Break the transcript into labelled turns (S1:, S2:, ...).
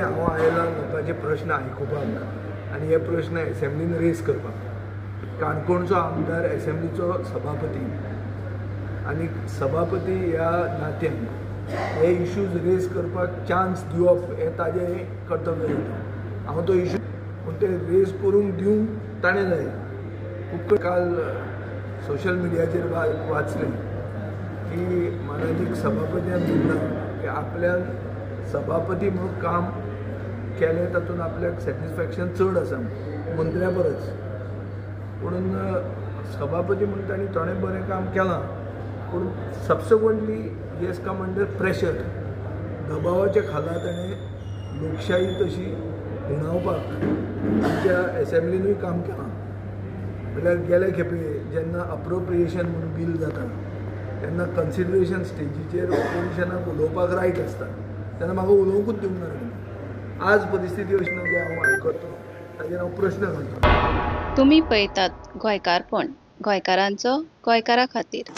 S1: हांव आयला लोकांचे प्रश्न आयकुपाक आनी हे प्रश्न एसेंब्लीन रेज करपाक. काणकोणचो आमदार एसेंब्लीचो सभापती आनी सभापती ह्या नात्यान हे इश्यूज रेज करपाक चान्स दिवप हे ताजें कर्तव्य जाता. हांव तो इश्यू पूण ते रेज करूंक दिवंक ताणें जाय. खूब काल सोशल मिडियाचेर वाचलें की माननीय सभापतीन म्हणलां की आपल्यान सभापती म्हणून काम केलें तातूंत आपल्याक सॅटिस्फॅक्शन चड आसा मंत्र्या परस. म्हणून सभापती म्हणून ताणें थोडें बरें काम केलां पूण subsequently he has come under pressure. दबावाच्या खाला ताणें लोकशाही तशी उणावपाक आमच्या एसेंब्लीनूय काम केलां. म्हणल्यार गेले खेपे जेन्ना अप्रोप्रिएशन म्हणून बील जाता तेन्ना कन्सिडरेशन स्टेजीचेर ओपोजिशनाक उलोवपाक रायट आसता तेन्ना म्हाका उलोवंकूच दिवंक ना. आज परिस्थिती अशी ना की हांव आयकतलो ताजेर हांव प्रश्न घालतां.
S2: तुम्ही पळयतात गोंयकारपण, गोंयकारांचो गोंयकारा खातीर.